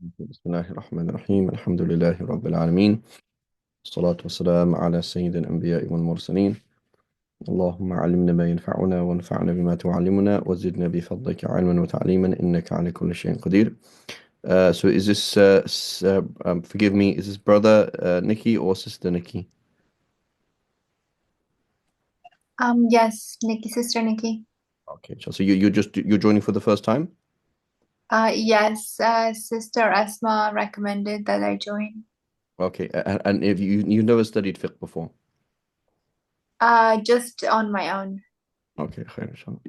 بسم الله الرحمن الرحيم الحمد لله رب العالمين الصلاة والسلام على سيد الأنبياء والمرسلين اللهم علمنا ما ينفعنا وانفعنا بما تعلمنا وزدنا بفضلك علما وتعليما إنك على كل شيء قدير. So is this forgive me, is this brother Nikki or sister Nikki? Yes, Nikki, sister Nikki. Okay, so you're joining for the first time? Yes, sister Asma recommended that I join. Okay, and if you've never studied fiqh before? Just on my own. Okay, khair, inshallah.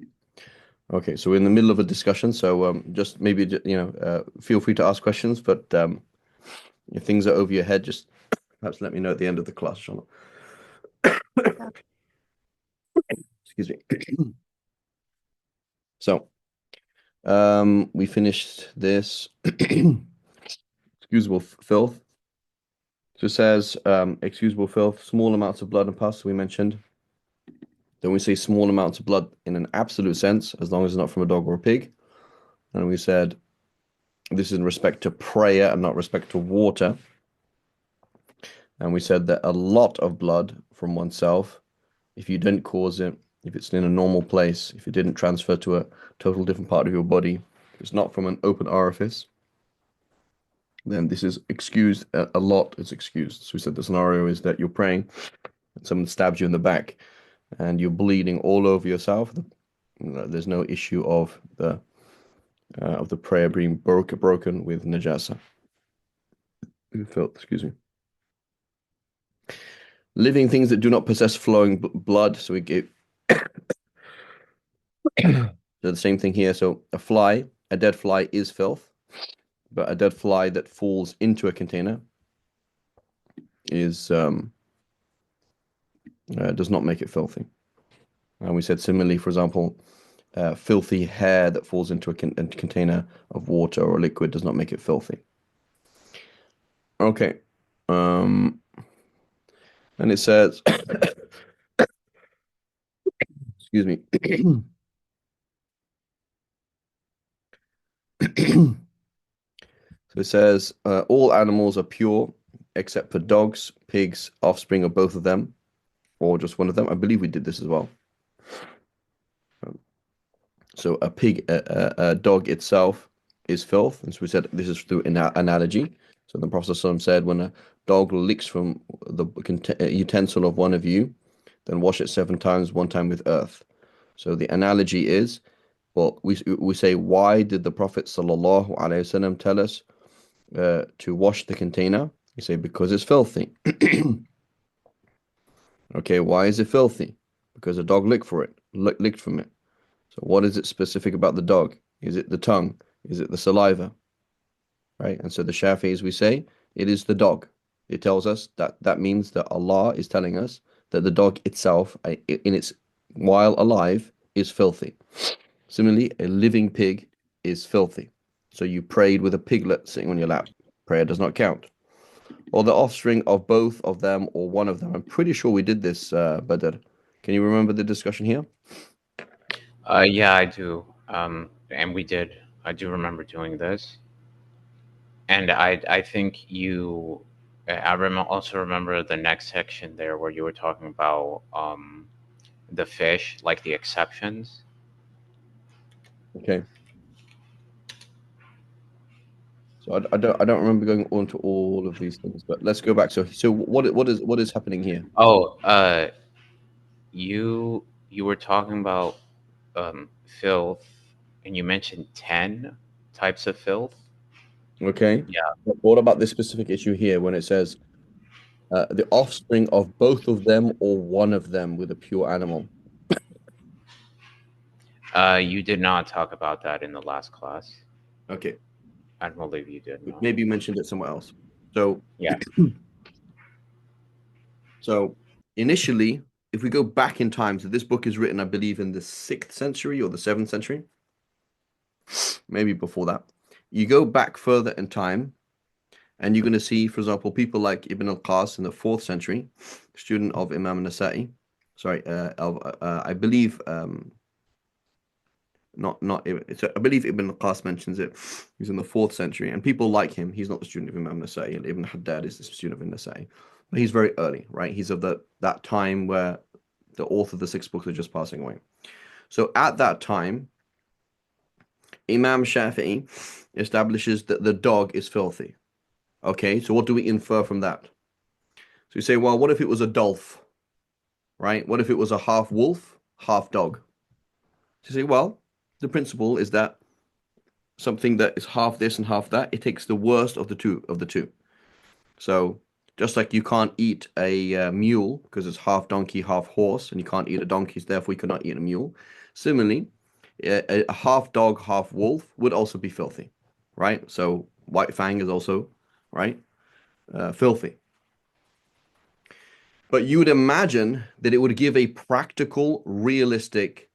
Okay, so we're in the middle of a discussion, so just maybe feel free to ask questions, but if things are over your head, just perhaps let me know at the end of the class, inshallah. Uh, Excuse me. So, we finished this excusable filth. So it says, excusable filth, small amounts of blood and pus, we mentioned. Then we say small amounts of blood in an absolute sense, as long as it's not from a dog or a pig. And we said this is in respect to prayer and not respect to water. And we said that a lot of blood from oneself, if you didn't cause it, if it's in a normal place, if it didn't transfer to a total different part of your body, if it's not from an open orifice, then this is excused. A lot is excused. So we said the scenario is that you're praying and someone stabs you in the back and you're bleeding all over yourself. There's no issue of the prayer being broken with najasa. Excuse me. Living things that do not possess flowing blood. So we give so the same thing here. So a dead fly is filth, but a dead fly that falls into a container is does not make it filthy. And we said similarly, for example, filthy hair that falls into a container of water or liquid does not make it filthy. Okay. Um, and it says, excuse me. So it says, all animals are pure except for dogs, pigs, offspring of both of them, or just one of them. I believe we did this as well. So a dog itself is filth. And so we said this is through an analogy. So the Prophet ﷺ said, when a dog licks from the utensil of one of you, then wash it 7 times, one time with earth. So the analogy is, well, we say, why did the Prophet ﷺ tell us to wash the container? You say, because it's filthy. Okay, why is it filthy? Because a dog licked from it. So what is it specific about the dog? Is it the tongue? Is it the saliva? Right? And so the Shafi'is, we say, it is the dog. It tells us that means that Allah is telling us that the dog itself, in its while alive, is filthy. Similarly, a living pig is filthy. So you prayed with a piglet sitting on your lap. Prayer does not count. Or the offspring of both of them or one of them. I'm pretty sure we did this, Badr. Can you remember the discussion here? Yeah, I do. And we did. I do remember doing this. And I think also remember the next section there where you were talking about the fish, like the exceptions. Okay. So I don't remember going on to all of these things, but let's go back. So what is happening here? Oh, you were talking about filth, and you mentioned 10 types of filth. Okay. Yeah. What about this specific issue here when it says the offspring of both of them or one of them with a pure animal? You did not talk about that in the last class. Okay. I don't believe you did, no. Maybe you mentioned it somewhere else. So Yeah. so initially, if we go back in time, so this book is written, I believe, in the 6th century or the 7th century, maybe before that. You go back further in time, and you're going to see, for example, people like Ibn al-Qas in the 4th century, student of Imam Nasa'i, sorry, I believe not I believe Ibn Qas mentions it. He's in the 4th century, and people like him. He's not the student of Imam Nasa'i, and Ibn Haddad is the student of Ibn Nasa'i. But he's very early, right? He's of that time where the author of the 6 books are just passing away. So at that time, Imam Shafi'i establishes that the dog is filthy. Okay, so what do we infer from that? So you say, well, what if it was a dolph, right? What if it was a half wolf, half dog? So you say, well, the principle is that something that is half this and half that, it takes the worst of the two. So just like you can't eat a mule because it's half donkey, half horse, and you can't eat a donkey, so therefore you cannot eat a mule. Similarly, a half dog, half wolf would also be filthy, right? So white fang is also, right, filthy. But you would imagine that it would give a practical, realistic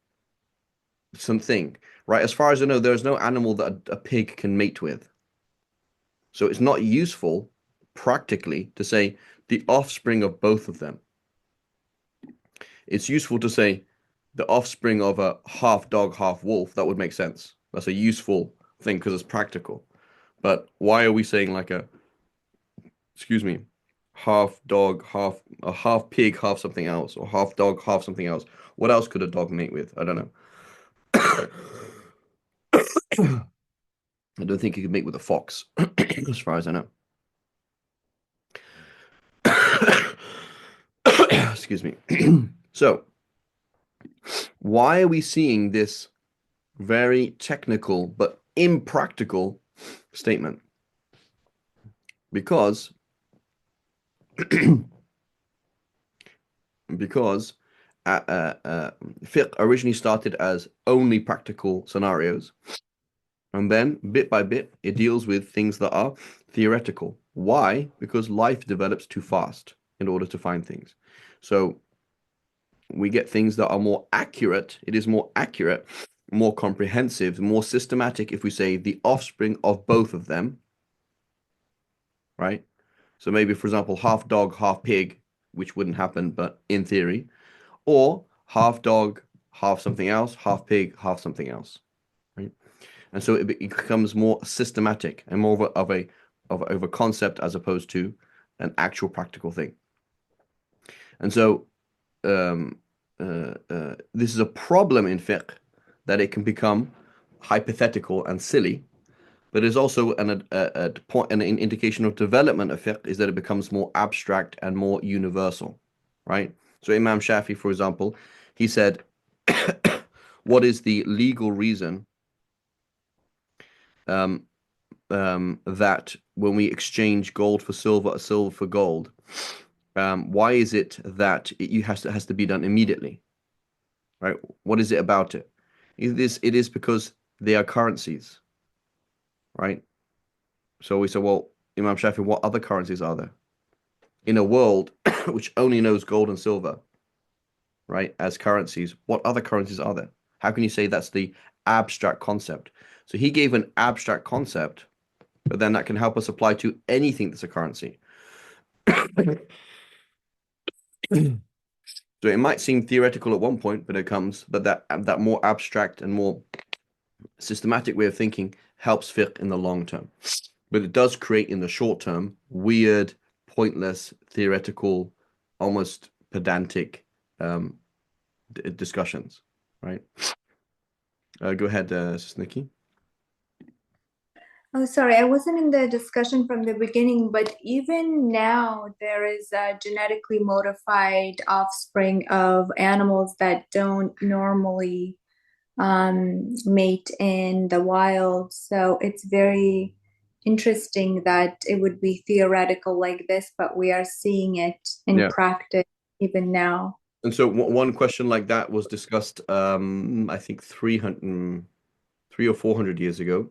something, right? As far as I know, there's no animal that a pig can mate with. So it's not useful practically to say the offspring of both of them. It's useful to say the offspring of a half dog, half wolf. That would make sense. That's a useful thing because it's practical. But why are we saying like excuse me, half dog, half pig, half something else, or half dog, half something else? What else could a dog mate with? I don't know. I don't think you could mate with a fox, as far as I know. Excuse me. So, why are we seeing this very technical but impractical statement? Because fiqh originally started as only practical scenarios, and then bit by bit it deals with things that are theoretical. Why? Because life develops too fast in order to find things. So we get things that are more accurate. It is more accurate, more comprehensive, more systematic if we say the offspring of both of them, right? So maybe, for example, half dog, half pig, which wouldn't happen, but in theory, or half dog, half something else, half pig, half something else, right? And so it becomes more systematic and more of a concept as opposed to an actual practical thing. And so this is a problem in fiqh, that it can become hypothetical and silly, but is also an indication of development of fiqh is that it becomes more abstract and more universal, right? So Imam Shafi, for example, he said, what is the legal reason that when we exchange gold for silver or silver for gold, why is it that has to be done immediately, right? What is it about it? It is because they are currencies, right? So we say, well, Imam Shafi, what other currencies are there in a world which only knows gold and silver, right, as currencies? What other currencies are there? How can you say that's the abstract concept? So he gave an abstract concept, but then that can help us apply to anything that's a currency. So it might seem theoretical at one point, but that more abstract and more systematic way of thinking helps fiqh in the long term. But it does create in the short term weird, pointless, theoretical, almost pedantic discussions, right? Go ahead, Sis Nikki. Oh, sorry, I wasn't in the discussion from the beginning, but even now there is a genetically modified offspring of animals that don't normally mate in the wild. So it's very interesting that it would be theoretical like this, but we are seeing it in practice even now. And so one question like that was discussed, I think 300 or 400 years ago,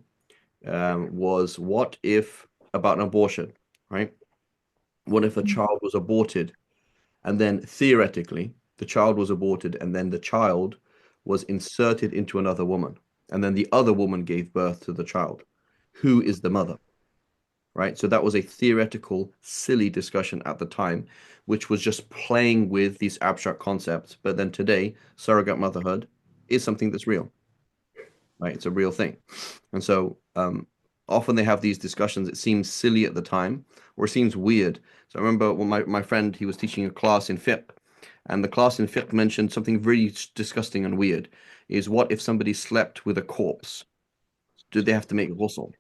was what if about an abortion, right? What if a child was aborted and then theoretically the child was aborted and then the child was inserted into another woman and then the other woman gave birth to the child? Who is the mother? Right? So that was a theoretical, silly discussion at the time, which was just playing with these abstract concepts. But then today, surrogate motherhood is something that's real. right? It's a real thing. And so often they have these discussions. It seems silly at the time, or it seems weird. So I remember when my friend, he was teaching a class in fiqh, and the class in fiqh mentioned something really disgusting and weird, is what if somebody slept with a corpse? Do they have to make ghusl?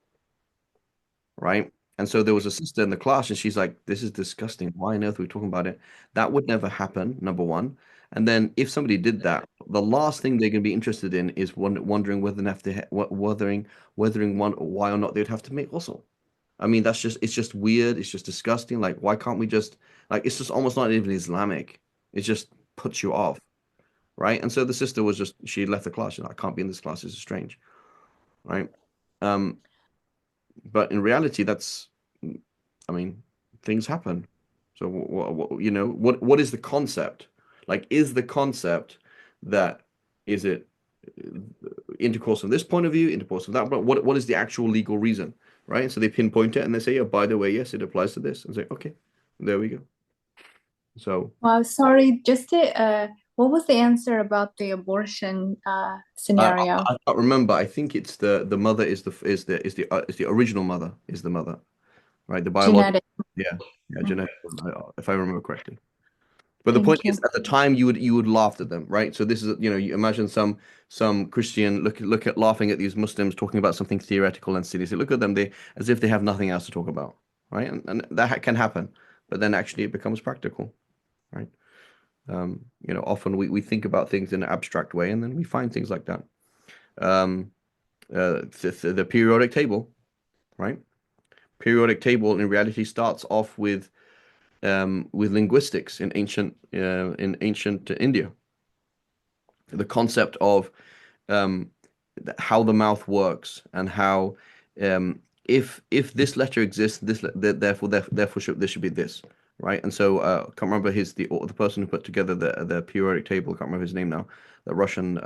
Right? And so there was a sister in the class, and she's like, "This is disgusting. Why on earth are we talking about it? That would never happen, number one. And then if somebody did that, the last thing they're going to be interested in is wondering whether they have to, wondering why or not they'd have to make ghusl. I mean, it's just weird. It's just disgusting. Like, why can't we just, like, it's just almost not even Islamic. It just puts you off, right? And so the sister was just, she left the class. She's like, I can't be in this class. This is strange, right? Um, but in reality, I mean, things happen. So what is the concept? Like, is the concept that is it intercourse from this point of view, intercourse from that? But what is the actual legal reason, right? So they pinpoint it and they say, oh, by the way, yes, it applies to this, and say, okay, there we go. So Wow, sorry, what was the answer about the abortion scenario? I can't remember. I think it's the mother is the original mother is the mother, right? The biological, Genetic. yeah, yeah, genetic, if I remember correctly. But the point Thank is, you. at the time, you would laugh at them, right? So this is, you imagine some Christian look at laughing at these Muslims talking about something theoretical and silly. So look at them, they as if they have nothing else to talk about, right? And that can happen, but then actually it becomes practical, right? Often we think about things in an abstract way, and then we find things like that. Um, the periodic table, right? Periodic table in reality starts off with linguistics in ancient India. The concept of um, how the mouth works and how if this letter exists, this should be this, right? And so I can't remember the person who put together the periodic table. I can't remember his name now. The Russian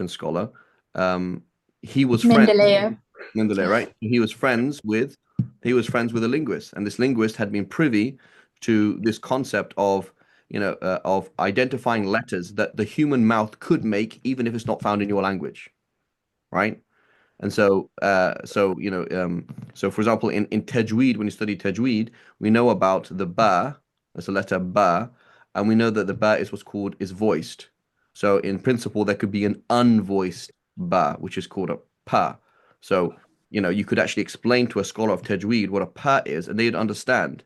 scholar. Um, he was friends Mendeleev. Mendele, right? He was friends with a linguist, and this linguist had been privy to this concept of of identifying letters that the human mouth could make, even if it's not found in your language, right? And so for example, in Tajweed, when you study Tajweed, we know about the ba, that's the letter ba, and we know that the ba is what's called is voiced. So in principle, there could be an unvoiced ba, which is called a pa. So, you could actually explain to a scholar of Tajweed what a pa is, and they'd understand.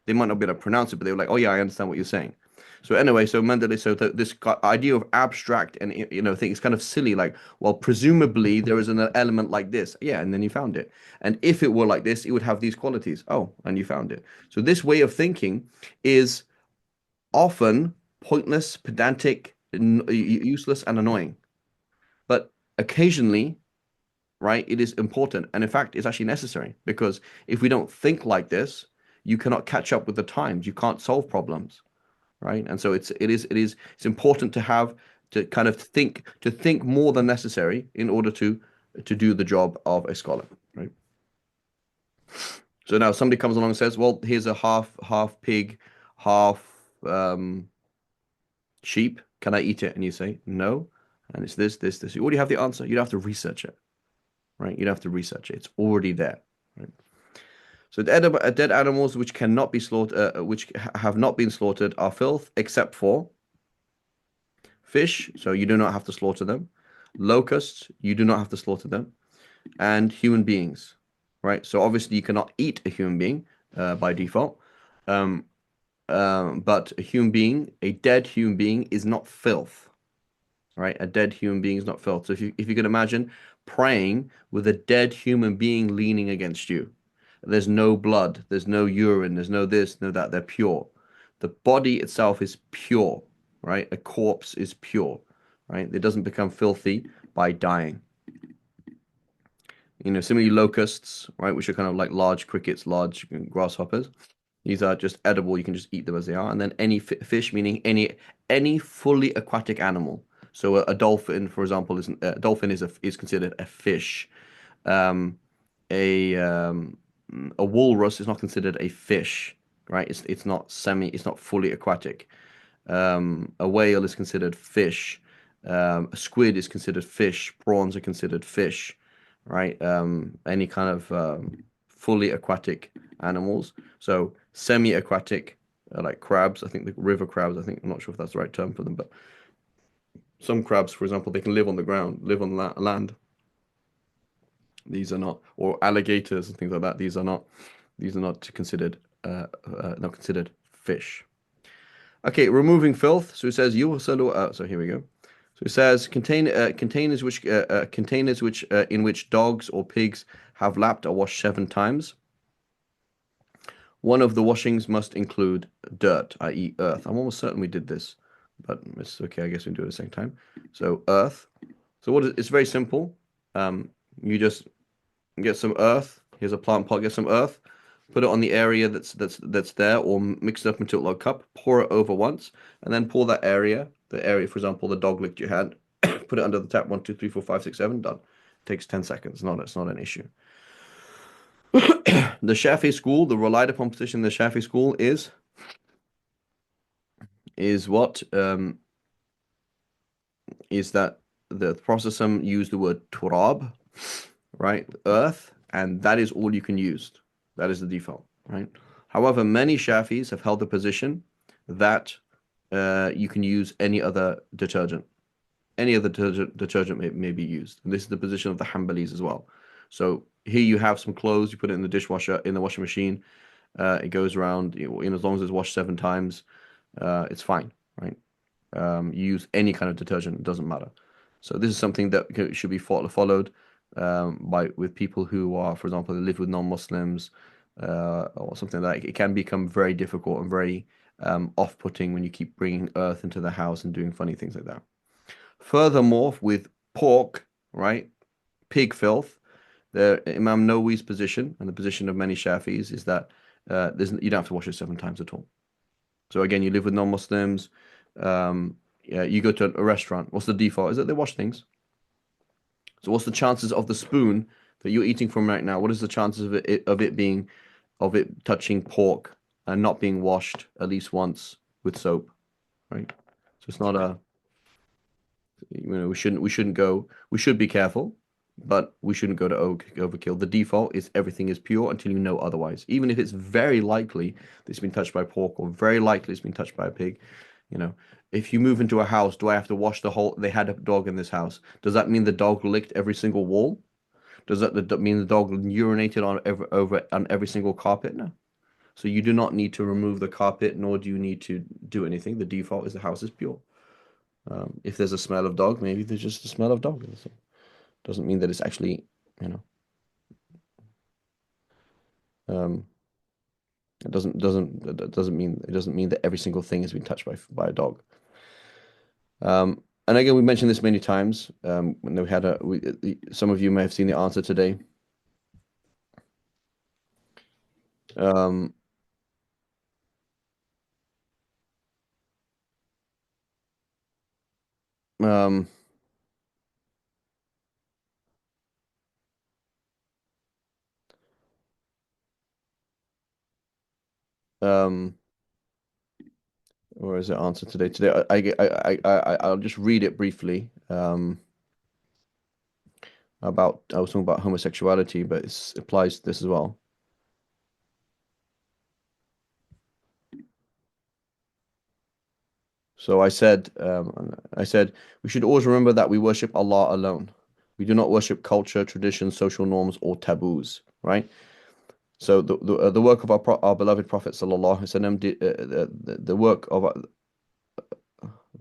They might not be able to pronounce it, but they were like, "Oh yeah, I understand what you're saying." So anyway, so Mendeley, so this idea of abstract and thing is kind of silly. Like, well, presumably there is an element like this, yeah, and then you found it. And if it were like this, it would have these qualities. Oh, and you found it. So this way of thinking is often pointless, pedantic, useless, and annoying. But occasionally, right, it is important, and in fact, it's actually necessary because if we don't think like this, you cannot catch up with the times. You can't solve problems, right? And so it's important to have to kind of think more than necessary in order to do the job of a scholar, right? So now somebody comes along and says, well, here's a half pig, half sheep. Can I eat it? And you say no, and it's this. You already have the answer. You don't have to research it, right? You don't have to research it. It's already there, right? So dead animals which cannot be slaughtered, which have not been slaughtered, are filth, except for fish, so you do not have to slaughter them. Locusts, you do not have to slaughter them. And human beings, right? So obviously you cannot eat a human being by default. Um, but a dead human being is not filth, right? A dead human being is not filth. So if you can imagine praying with a dead human being leaning against you, there's no blood, there's no urine, there's no this, no that, they're pure. The body itself is pure, right? A corpse is pure, right? It doesn't become filthy by dying. Similarly, locusts, right, which are kind of like large crickets, large grasshoppers. These are just edible. You can just eat them as they are. And then any fish, meaning any fully aquatic animal. So a dolphin, for example, is considered a fish. Um, a um, a walrus is not considered a fish, right? It's not fully aquatic. A whale is considered fish. A squid is considered fish. Prawns are considered fish, right? Any kind of fully aquatic animals. So semi-aquatic, like crabs. I think the river crabs. I'm not sure if that's the right term for them, but some crabs, for example, they can live on the ground, live on land. These are not, or alligators and things like that. These are not. These are not considered fish. Okay, removing filth. So it says you so here we go. So it says containers which in which dogs or pigs have lapped are washed 7 times. One of the washings must include dirt, i.e., earth. I'm almost certain we did this, but it's okay. I guess we can do it at the same time. So earth. So it's very simple. You just get some earth. Here's a plant pot. Get some earth. Put it on the area that's there, or mix it up into a little cup. Pour it over once, and then pour that area. The area, for example, the dog licked your hand. Put it under the tap. 1, 2, 3, 4, 5, 6, 7. Done. Takes 10 seconds. It's not an issue. The Shafi school, the relied upon position in the Shafi school is what is that the Prophet used the word turab, right? Earth, and that is all you can use. That is the default, right? However, many Shafis have held the position that you can use any other detergent. Any other detergent may be used. And this is the position of the Hanbalis as well. So here you have some clothes, you put it in the dishwasher, in the washing machine. It goes around, as long as it's washed 7 times, it's fine, right? You use any kind of detergent, it doesn't matter. So this is something that should be followed with people who are, for example, they live with non-Muslims or something like that. It can become very difficult and very off-putting when you keep bringing earth into the house and doing funny things like that. Furthermore, with pork, right, pig filth, the Imam Nawawi's position and the position of many Shafis is that you don't have to wash it 7 times at all. So again, you live with non-Muslims. You go to a restaurant. What's the default? Is that they wash things. So what's the chances of the spoon that you're eating from right now? What is the chances of it touching pork and not being washed at least once with soap, right? So it's not a we should be careful, but we shouldn't go to overkill. The default is everything is pure until you know otherwise. Even if it's very likely that it's been touched by pork or very likely it's been touched by a pig, if you move into a house, do I have to wash they had a dog in this house? Does that mean the dog licked every single wall? Does that mean the dog urinated on every single carpet? No. So you do not need to remove the carpet, nor do you need to do anything. The default is the house is pure. If there's a smell of dog, maybe there's just a smell of dog. It doesn't mean that it's actually, it doesn't mean that every single thing has been touched by a dog. And again, we mentioned this many times. When we had some of you may have seen the answer today. Um, um, um, or is it answer today? Today, I'll just read it briefly. I was talking about homosexuality, but it applies to this as well. So I said, we should always remember that we worship Allah alone. We do not worship culture, traditions, social norms, or taboos, right? So the work of our beloved Prophet sallallahu alaihi wasallam the work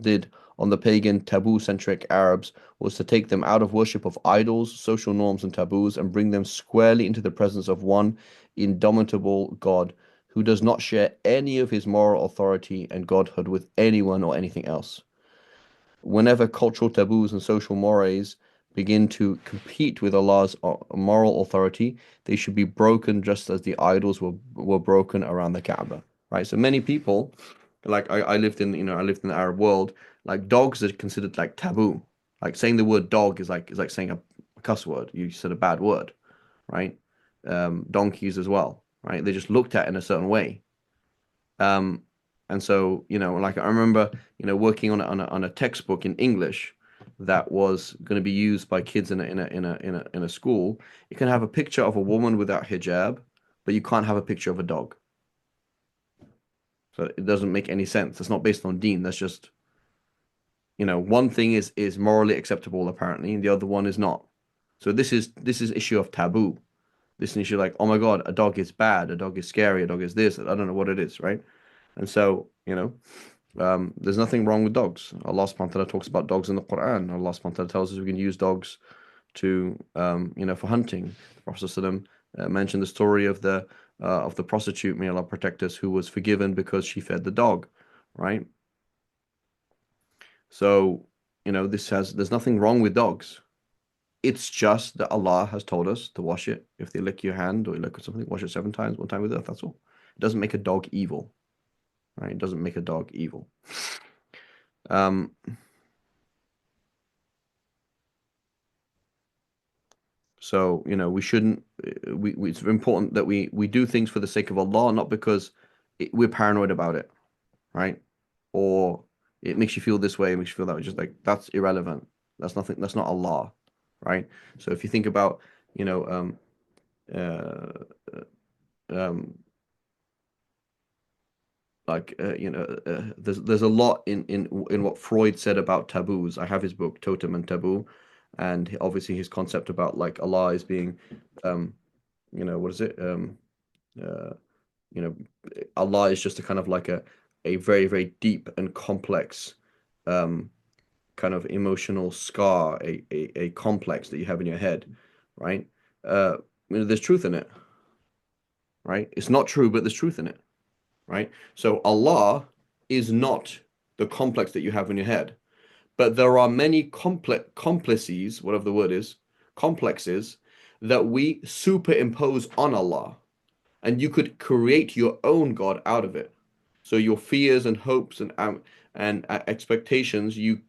did on the pagan taboo-centric Arabs was to take them out of worship of idols, social norms, and taboos and bring them squarely into the presence of one indomitable God who does not share any of his moral authority and godhood with anyone or anything else. Whenever cultural taboos and social mores begin to compete with Allah's moral authority, they should be broken just as the idols were broken around the Kaaba. Right? So many people, like I lived in the Arab world, like dogs are considered like taboo. Like saying the word dog is like saying a cuss word. You said a bad word, right? Donkeys as well, right? They're just looked at in a certain way. And so, like I remember, working on a textbook in English, that was going to be used by kids in a school, you can have a picture of a woman without hijab, but you can't have a picture of a dog. So it doesn't make any sense. It's not based on deen. That's just, one thing is morally acceptable apparently, and the other one is not. So this is issue of taboo. This is an issue like, oh my God, a dog is bad, a dog is scary, a dog is this. I don't know what it is, right? And so, there's nothing wrong with dogs. Allah subhanahu wa ta'ala talks about dogs in the Quran. Allah subhanahu wa ta'ala tells us we can use dogs to, for hunting. The Prophet ﷺ, mentioned the story of the prostitute, may Allah protect us, who was forgiven because she fed the dog, right? So, there's nothing wrong with dogs. It's just that Allah has told us to wash it. If they lick your hand or you lick something, wash it 7 times, 1 time with earth, that's all. It doesn't make a dog evil, right? It doesn't make a dog evil. So, we shouldn't, it's important that we do things for the sake of Allah, not because we're paranoid about it, right? Or it makes you feel this way, it makes you feel that way. Just like, that's irrelevant. That's nothing, that's not Allah, right? So if you think about, uh, um, like there's a lot in what Freud said about taboos. I have his book Totem and Taboo, and obviously his concept about like Allah is being what is it uh you know Allah is just a kind of like a very very deep and complex um kind of emotional scar, a complex that you have in your head, right? uh there's truth in it, right? It's not true, but there's truth in it, right? So Allah is not the complex that you have in your head, but there are many complices, whatever the word is, complexes that we superimpose on Allah, and you could create your own God out of it. So your fears and hopes and expectations you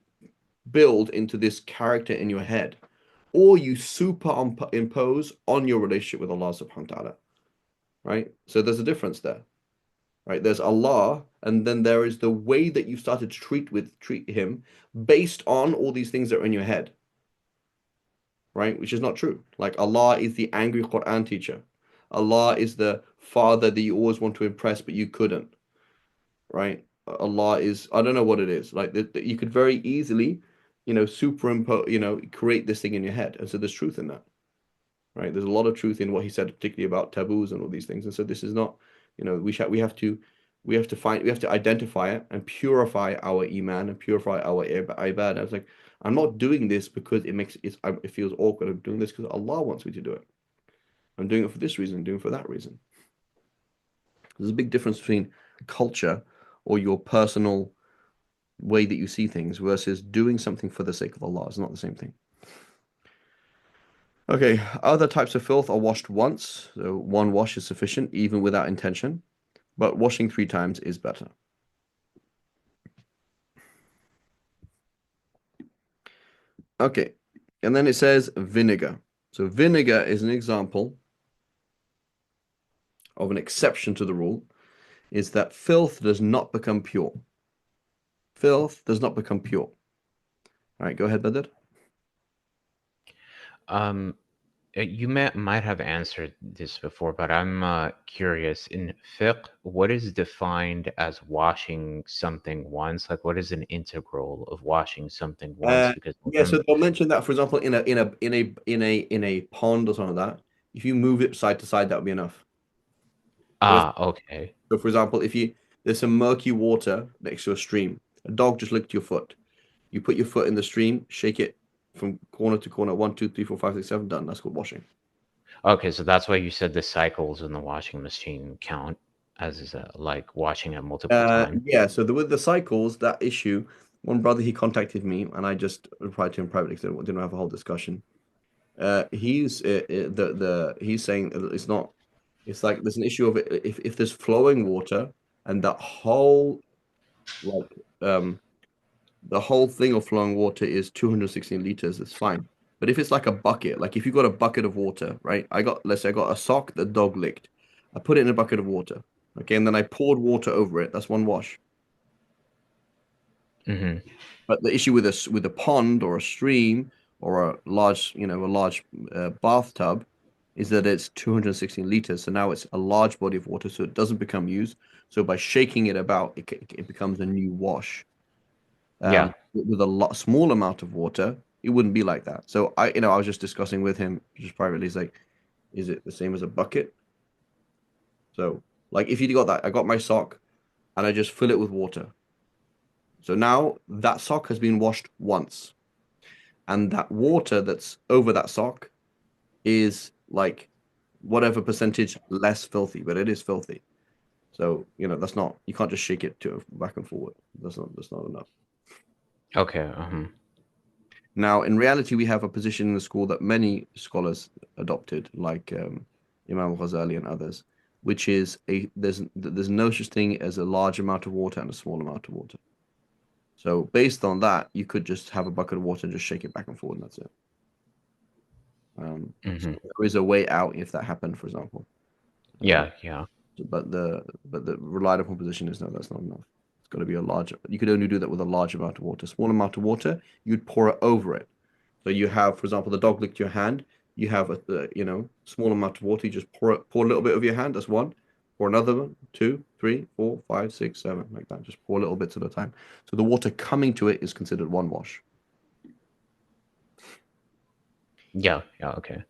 build into this character in your head, or you superimpose on your relationship with Allah subhanahu wa ta'ala, right? So there's a difference there. Right? There's Allah, and then there is the way that you started to treat him based on all these things that are in your head, right? Which is not true. Like Allah is the angry Quran teacher. Allah is the father that you always want to impress, but you couldn't, right? Allah is, I don't know what it is. Like you could very easily, superimpose, create this thing in your head. And so there's truth in that, right? There's a lot of truth in what he said, particularly about taboos and all these things. And so this is not, we have to identify it and purify our iman and purify our ibad. I was like, I'm not doing this because it feels awkward. I'm doing this because Allah wants me to do it. I'm doing it for this reason, I'm doing it for that reason. There's a big difference between culture or your personal way that you see things versus doing something for the sake of Allah. It's not the same thing. Okay, other types of filth are washed once. So one wash is sufficient, even without intention, but washing 3 times is better. Okay, and then it says vinegar. So vinegar is an example of an exception to the rule, is that filth does not become pure. Filth does not become pure. All right, go ahead, Badr. Um, you might have answered this before, but I'm curious. In fiqh, what is defined as washing something once? Like, what is an integral of washing something once? Because Yeah, so they'll mention that, for example, in a pond or something like that. If you move it side to side, that would be enough. okay. So, for example, there's some murky water next to a stream, a dog just licked your foot. You put your foot in the stream, shake it from corner to corner, 1, 2, 3, 4, 5, 6, 7, done. That's called washing. Okay, so that's why you said the cycles in the washing machine count as like washing it multiple times. Yeah. So with the cycles, that issue, one brother he contacted me, and I just replied to him privately because I didn't have a whole discussion. He's saying it's not. It's like there's an issue of it if there's flowing water and that whole like the whole thing of flowing water is 216 liters, it's fine. But if it's like a bucket, like if you got a bucket of water, right? Let's say I got a sock that dog licked. I put it in a bucket of water, okay, and then I poured water over it. That's one wash. Hmm. But the issue with a pond or a stream or a large, bathtub is that it's 216 liters. So now it's a large body of water, so it doesn't become used. So by shaking it about, it becomes a new wash. Yeah. With a lot small amount of water, it wouldn't be like that. So I was just discussing with him just privately. He's like, is it the same as a bucket? So like if you got that, I got my sock and I just fill it with water. So now that sock has been washed once, and that water that's over that sock is like whatever percentage less filthy, but it is filthy. So that's not, you can't just shake it to back and forward. That's not enough. Okay. Uh-huh. Now, in reality, we have a position in the school that many scholars adopted, like Imam Ghazali and others, which is there's no such thing as a large amount of water and a small amount of water. So based on that, you could just have a bucket of water and just shake it back and forward, and that's it. So Hmm. there is a way out if that happened, for example. Uh, Yeah. Yeah. but the relied upon position is no, that's not enough. It's got to be a large. You could only do that with a large amount of water. Small amount of water, you'd pour it over it. So you have, for example, the dog licked your hand. You have small amount of water. You just pour a little bit of your hand. That's one. Pour another one, two, three, four, five, six, seven, like that. Just pour little bits at a time. So the water coming to it is considered one wash. Yeah. Yeah. Okay.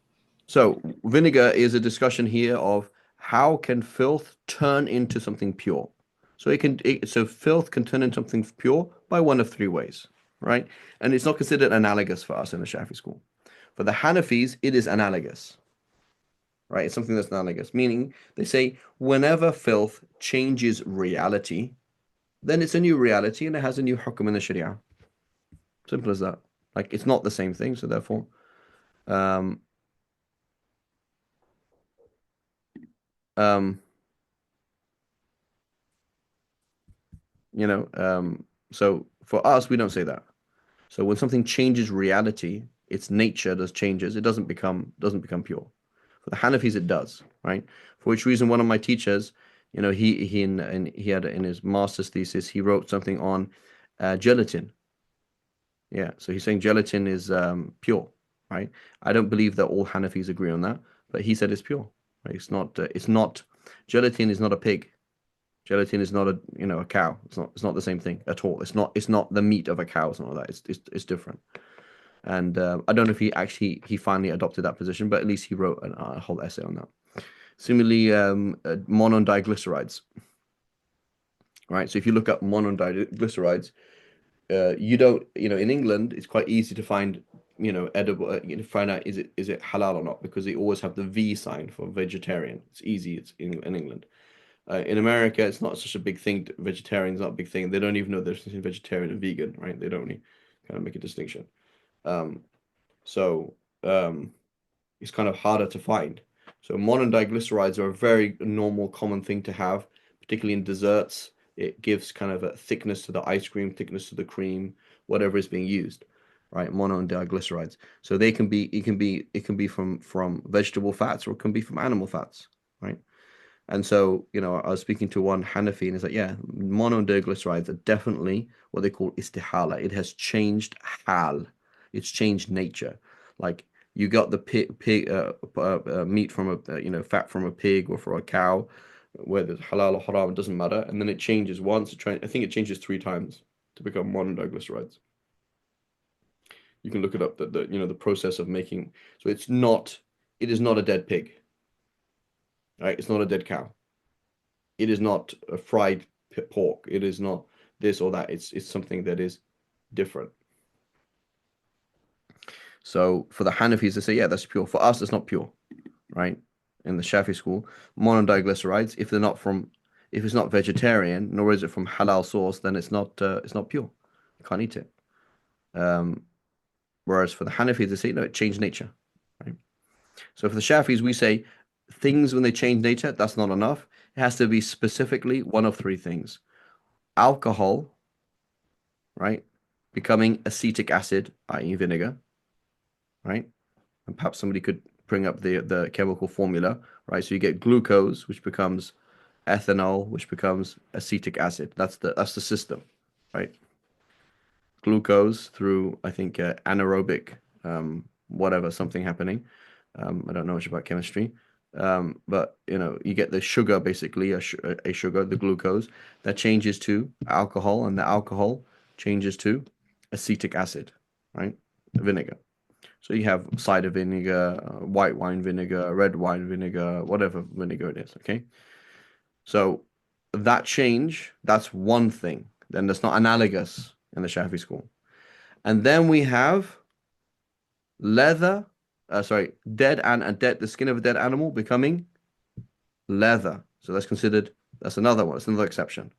So vinegar is a discussion here of how can filth turn into something pure. So filth can turn into something pure by one of three ways, right? And it's not considered analogous for us in the Shafi school. For the Hanafis, it is analogous, right? It's something that's analogous, meaning they say whenever filth changes reality, then it's a new reality and it has a new hukum in the Sharia. Simple as that. Like it's not the same thing, so therefore, um, um, you know, so for us, we don't say that. So when something changes reality, its nature does changes. It doesn't become pure. For the Hanafis, it does, right? For which reason, one of my teachers, he had in his master's thesis, he wrote something on gelatin. Yeah, so he's saying gelatin is pure, right? I don't believe that all Hanafis agree on that, but he said it's pure. Right? It's not. Gelatin is not a pig. Gelatin is not a cow. It's not the same thing at all. It's not the meat of a cow. It's not like that. It's different. And I don't know if he finally adopted that position, but at least he wrote a whole essay on that. Similarly, monodiglycerides, right? So if you look up monodiglycerides, you don't, in England, it's quite easy to find, edible, find out is it halal or not because they always have the V sign for vegetarian. It's easy. It's in England. In America, it's not such a big thing. Vegetarian is not a big thing. They don't even know there's between vegetarian and vegan, right? They don't really kind of make a distinction. Um, so it's kind of harder to find. So monodiglycerides are a very normal, common thing to have, particularly in desserts. It gives kind of a thickness to the ice cream, thickness to the cream, whatever is being used, right? Mono and diglycerides. So it can be from vegetable fats or it can be from animal fats, right? And so, I was speaking to one Hanafi and he's like, yeah, monodiglycerides are definitely what they call istihala. It has changed hal. It's changed nature. Like you got the pig meat from fat from a pig or from a cow, whether it's halal or haram, it doesn't matter. And then it changes once. I think it changes three times to become monodiglycerides. You can look it up, the process of making. So it is not a dead pig, right? It's not a dead cow. It is not a fried pork. It is not this or that. It's something that is different. So for the Hanafis, they say, yeah, that's pure. For us, it's not pure, right? In the Shafi school, monodiglycerides, if it's not vegetarian, nor is it from halal source, then it's not pure. You can't eat it. Um, Whereas for the Hanafis, they say, no, it changed nature, right? So for the Shafis, we say things when they change nature, that's not enough. It has to be specifically one of three things: alcohol, right? Becoming acetic acid, i.e., vinegar, right? And perhaps somebody could bring up the chemical formula, right? So you get glucose, which becomes ethanol, which becomes acetic acid. That's the system, right? glucose through, I think, anaerobic, whatever, something happening. I don't know much about chemistry. But you get the sugar, basically, a sugar, the glucose, that changes to alcohol, and the alcohol changes to acetic acid, right? Vinegar. So you have cider vinegar, white wine vinegar, red wine vinegar, whatever vinegar it is, okay? So that change, that's one thing. Then that's not analogous in the Shafi school. And then we have leather, the skin of a dead animal becoming leather. So that's another one. It's another exception.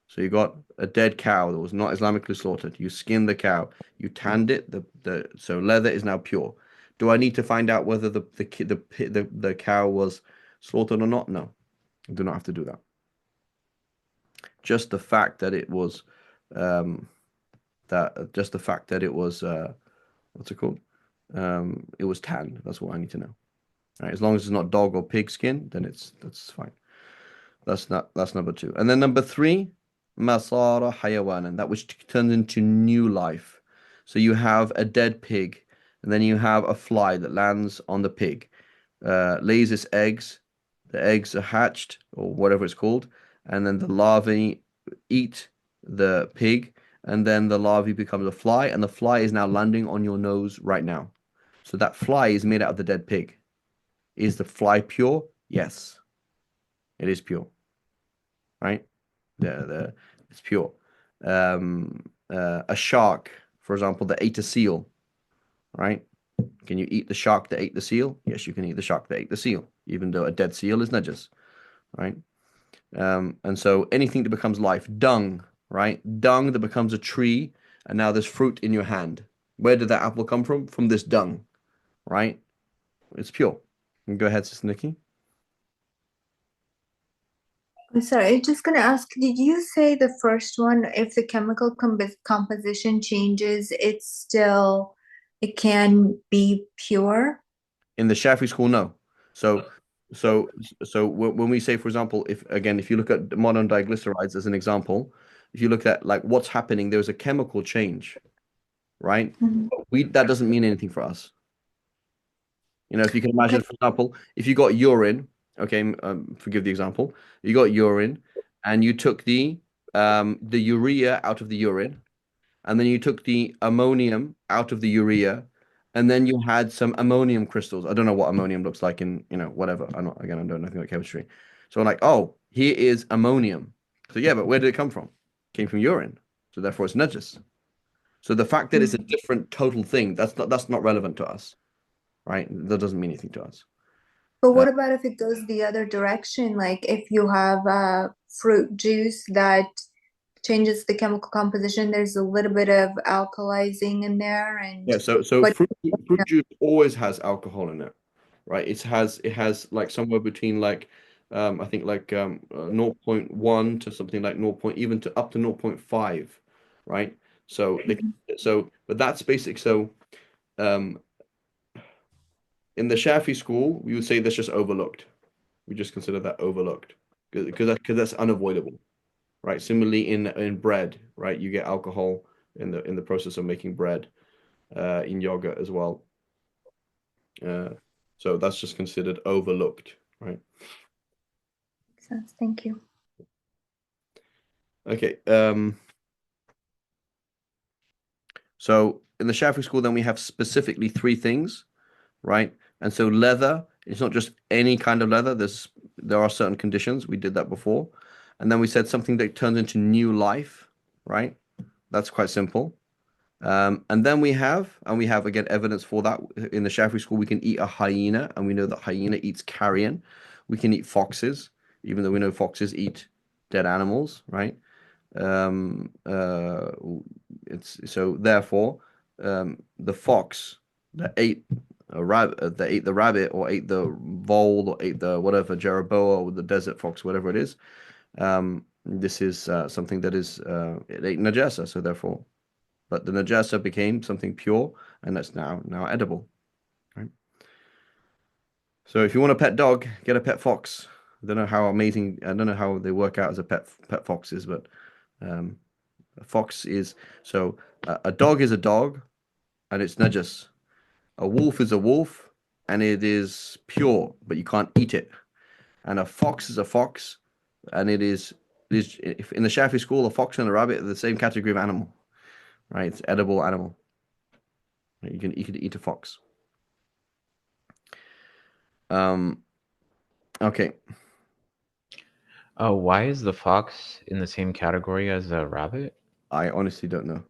So you got a dead cow that was not Islamically slaughtered. You skinned the cow, you tanned it. So leather is now pure. Do I need to find out whether the cow was slaughtered or not? No, I do not have to do that. Just the fact that it was, just the fact that it was, what's it called? It was tanned. That's what I need to know. Right? As long as it's not dog or pig skin, then that's fine. That's number two. And then number three, masara hayawanan, that which turns into new life. So you have a dead pig, and then you have a fly that lands on the pig, lays its eggs. The eggs are hatched, or whatever it's called, and then the larvae eat the pig, and then the larvae becomes a fly, and the fly is now landing on your nose right now. So that fly is made out of the dead pig. Is the fly pure? Yes, it is pure. Right? It's pure. A shark, for example, that ate a seal, right? Can you eat the shark that ate the seal? Yes, you can eat the shark that ate the seal, even though a dead seal is najas, right? And so anything that becomes life, dung, right? Dung that becomes a tree, and now there's fruit in your hand. Where did that apple come from? From this dung, right? It's pure. Go ahead, Sister Nikki. I'm sorry, just gonna ask, did you say the first one, if the chemical composition changes, it can be pure? In the Shafi school, no. So, so, so when we say, for example, if you look at modern diglycerides as an example, if you look at like what's happening, there's a chemical change, right? Mhm. That doesn't mean anything for us. If you can imagine, Okay. for example, if you got urine, okay, forgive the example, you got urine, and you took the urea out of the urine, and then you took the ammonium out of the urea, and then you had some ammonium crystals. I don't know what ammonium looks like in, whatever. I don't know nothing about chemistry. So I'm like, oh, here is ammonium. So yeah, but where did it come from? It came from urine. So therefore it's najis. So the fact that it's a Mhm. different total thing, that's not relevant to us, right? That doesn't mean anything to us. But Uh, what about if it goes the other direction? Like if you have fruit juice that changes the chemical composition, there's a little bit of alkalizing in there, yeah, so but fruit juice always has alcohol in it, right? It has like somewhere between like I think like zero point 0.1 to something like 0 point even to up to zero point 0.5, right? So Mhm. but that's basic. So um in the Shafi school, we would say that's just overlooked. We just consider that overlooked because that's unavoidable, right? Similarly in bread, right? You get alcohol in the process of making bread, in yogurt as well. Uh, so that's just considered overlooked, right? Makes sense. Thank you. Okay. So in the Shafi school, then we have specifically three things, right? And so leather, it's not just any kind of leather. There are certain conditions. We did that before. And then we said something that turns into new life, right? That's quite simple. And then we have again evidence for that in the Shafi school. We can eat a hyena, and we know that hyena eats carrion. We can eat foxes, even though we know foxes eat dead animals, right? Um, uh, it's so therefore, the fox that ate the rabbit, or ate the vole, or ate the whatever Jeroboa, or the desert fox, whatever it is. This is something that is it ate najasa, so therefore, but the najasa became something pure, and that's now edible. Right? So if you want a pet dog, get a pet fox. I don't know how amazing. I don't know how they work out as a pet foxes, but um, A fox is so a dog is a dog, and it's najas. A wolf is a wolf, and it is pure, but you can't eat it. And a fox is a fox, and it is if in the Shafi school, a fox and a rabbit are the same category of animal, right? It's edible animal. You can eat a fox. Um, okay. Oh, why is the fox in the same category as a rabbit? I honestly don't know.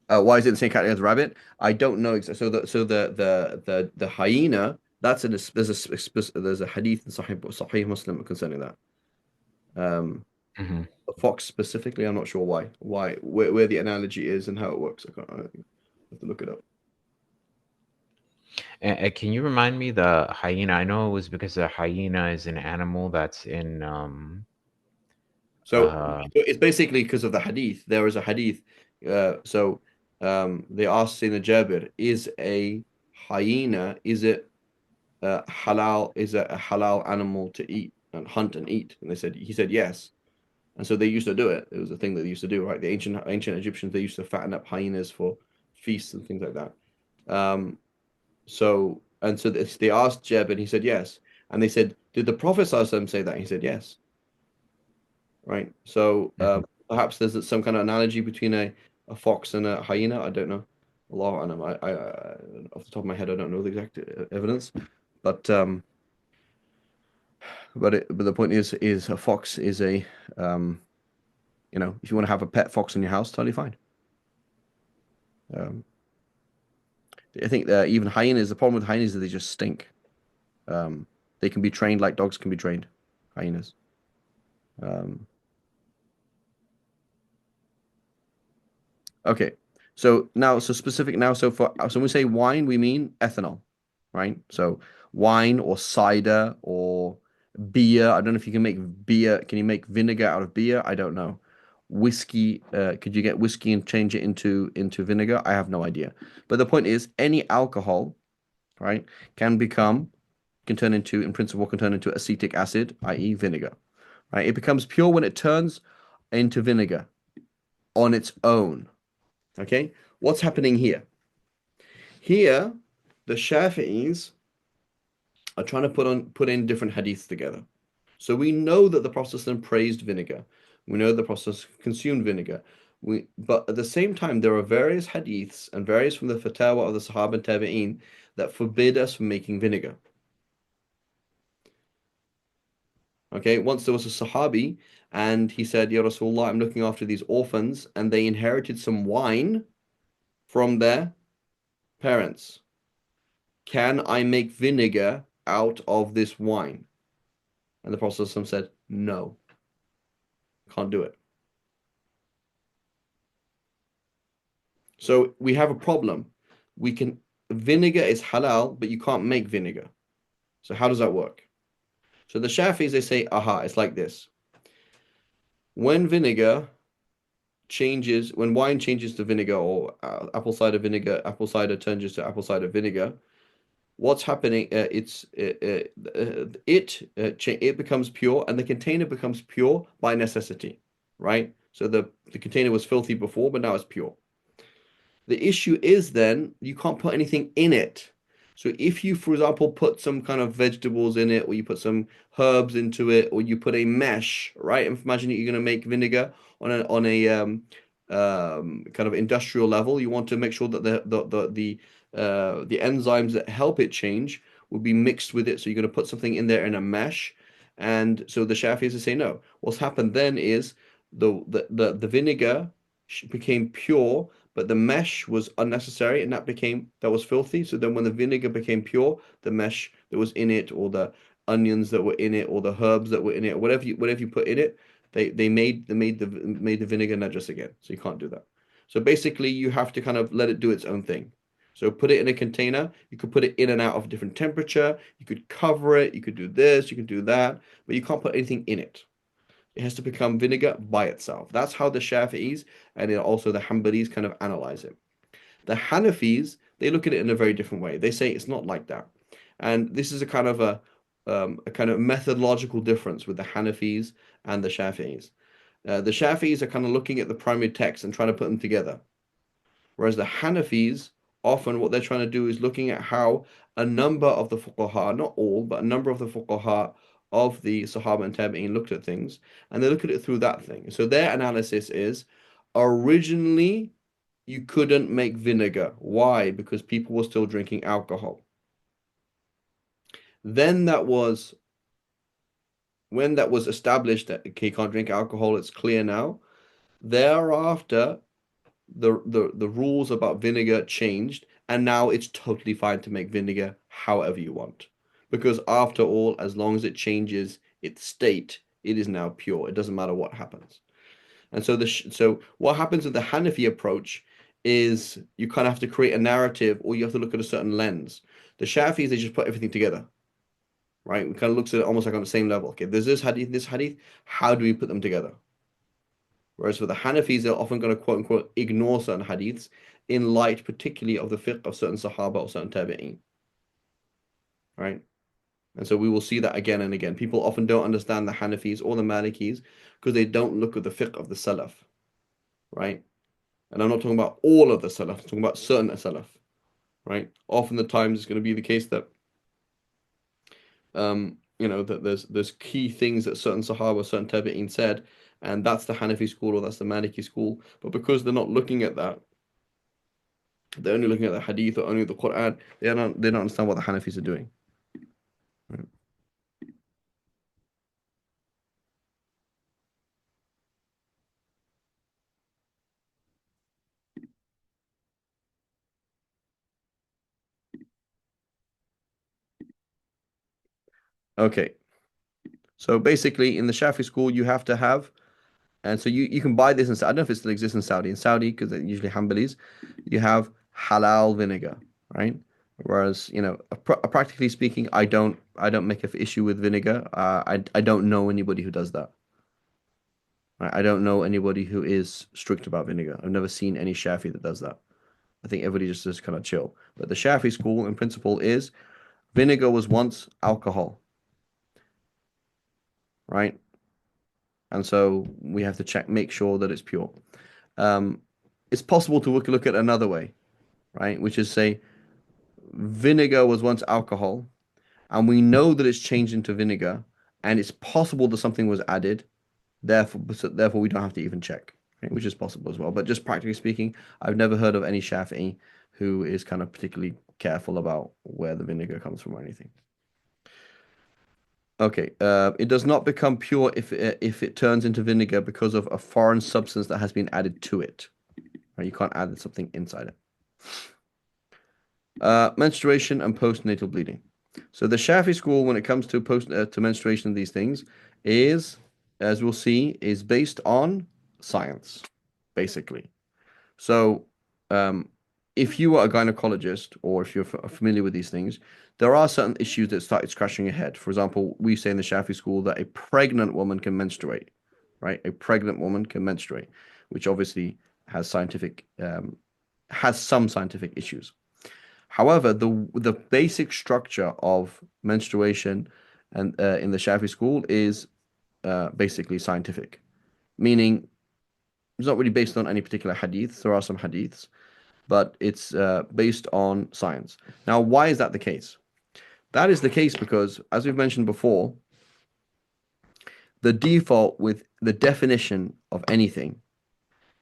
Why is it the same category as a rabbit? I don't know. So the hyena. There's a hadith in Sahih Muslim concerning that. Um, Hmm. the fox specifically, I'm not sure why. Where the analogy is and how it works. I have to look it up. Can you remind me the hyena? I know it was because the hyena is an animal that's in So uh it's basically because of the hadith. There is a hadith. They asked Sayyidina Jabir, is a hyena, is it halal? Is it a halal animal to eat and hunt and eat? And he said yes. And so they used to do it. It was a thing that they used to do, right? The ancient Egyptians, they used to fatten up hyenas for feasts and things like that. Um, they asked Jeb, and he said yes. And they said, did the Prophet ﷺ say that? He said yes. Right. So mhm. perhaps there's some kind of analogy between a fox and a hyena. I don't know. Allah alam. Off the top of my head, I don't know the exact evidence, but but the point is a fox is um, if you want to have a pet fox in your house, totally fine. Um, I think even hyenas. The problem with hyenas is they just stink. Um, they can be trained like dogs can be trained. Hyenas. Um, Okay. So when we say wine, we mean ethanol, right? So wine or cider or beer. I don't know if you can make beer. Can you make vinegar out of beer? I don't know. Whiskey. Could you get whiskey and change it into vinegar? I have no idea. But the point is, any alcohol, right, can turn into, in principle, can turn into acetic acid, i.e., vinegar. Right? It becomes pure when it turns into vinegar on its own. Okay, what's happening here? Here, the Shafi'is are trying to put in different hadiths together. So we know that the Prophet praised vinegar. We know the Prophet consumed vinegar. But at the same time, there are various hadiths and various from the fatwa of the Sahaba and Tabi'een that forbid us from making vinegar. Okay, once there was a Sahabi and he said, Ya Rasulullah, I'm looking after these orphans and they inherited some wine from their parents. Can I make vinegar out of this wine? And the Prophet said, no, can't do it. So we have a problem. Vinegar is halal, but you can't make vinegar. So how does that work? So the Shafis, they say, aha, it's like this. When wine changes to vinegar or apple cider vinegar, apple cider turns to apple cider vinegar, what's happening? It becomes pure, and the container becomes pure by necessity, right? So the container was filthy before, but now it's pure. The issue is then you can't put anything in it. So if you, for example, put some kind of vegetables in it, or you put some herbs into it, or you put a mesh, right? Imagine that you're going to make vinegar on a kind of industrial level. You want to make sure that the enzymes that help it change will be mixed with it. So you're going to put something in there in a mesh, and so the Shafis say no. What's happened then is the vinegar became pure, but the mesh was unnecessary, and that was filthy. So then when the vinegar became pure, the mesh that was in it, or the onions that were in it, or the herbs that were in it, or whatever you put in it, they made the vinegar najis again. So you can't do that. So basically you have to kind of let it do its own thing. So put it in a container. You could put it in and out of different temperature. You could cover it. You could do this. You could do that. But you can't put anything in it. It has to become vinegar by itself. That's how the Shafi'is and also the Hanbalis kind of analyze it. The Hanafis, they look at it in a very different way. They say it's not like that. And this is a kind of methodological difference with the Hanafis and the Shafi'is. The Shafis are kind of looking at the primary text and trying to put them together. Whereas the Hanafis, often what they're trying to do is looking at how a number of the fuqaha, not all, but a number of the fuqaha of the Sahaba and Tabi'in looked at things, and they look at it through that thing. So their analysis is, originally, you couldn't make vinegar. Why? Because people were still drinking alcohol. Then when that was established that okay, you can't drink alcohol, it's clear now. Thereafter, the rules about vinegar changed, and now it's totally fine to make vinegar however you want. Because after all, as long as it changes its state, it is now pure. It doesn't matter what happens. And so what happens with the Hanafi approach is you kind of have to create a narrative, or you have to look at a certain lens. The Shafis, they just put everything together, right? We kind of looks at it almost like on the same level. Okay, there's this hadith, how do we put them together? Whereas for the Hanafis, they're often going to quote unquote ignore certain hadiths in light, particularly of the fiqh of certain Sahaba or certain Tabi'een. Right? And so we will see that again and again. People often don't understand the Hanafis or the Malikis because they don't look at the fiqh of the Salaf. Right? And I'm not talking about all of the Salaf, I'm talking about certain Salaf. Right? Often the times it's going to be the case that that there's key things that certain Sahaba, certain Tabi'een said, and that's the Hanafi school or that's the Maliki school. But because they're not looking at that, they're only looking at the Hadith or only the Quran. They don't understand what the Hanafis are doing. Right. Okay. So basically, in the Shafi school, you have to have, and so you can buy this in Saudi. I don't know if it still exists in Saudi. In Saudi, because they're usually Hanbalis, you have halal vinegar, right? Whereas, practically speaking, I don't make an issue with vinegar. I don't know anybody who does that. Right? I don't know anybody who is strict about vinegar. I've never seen any Shafi that does that. I think everybody just is kind of chill. But the Shafi school, in principle, is vinegar was once alcohol, right? And so we have to make sure that it's pure. Um, it's possible to look at another way, right? Which is say vinegar was once alcohol, and we know that it's changed into vinegar, and it's possible that something was added. Therefore, we don't have to even check, right? Which is possible as well. But just practically speaking, I've never heard of any Shafi'i who is kind of particularly careful about where the vinegar comes from or anything. Okay, it does not become pure if it turns into vinegar because of a foreign substance that has been added to it. Right? You can't add something inside it. Menstruation and postnatal bleeding. So the Shafi school, when it comes to to menstruation and these things, is, as we'll see, is based on science, basically. So, if you are a gynecologist or if you're familiar with these things, there are certain issues that started scratching your head. For example, we say in the Shafi school that a pregnant woman can menstruate, right? A pregnant woman can menstruate, which obviously has some scientific issues. However, the basic structure of menstruation and in the Shafi school is basically scientific, meaning it's not really based on any particular hadith. There are some hadiths, but it's based on science. Now, why is that the case? That is the case because, as we've mentioned before, the default with the definition of anything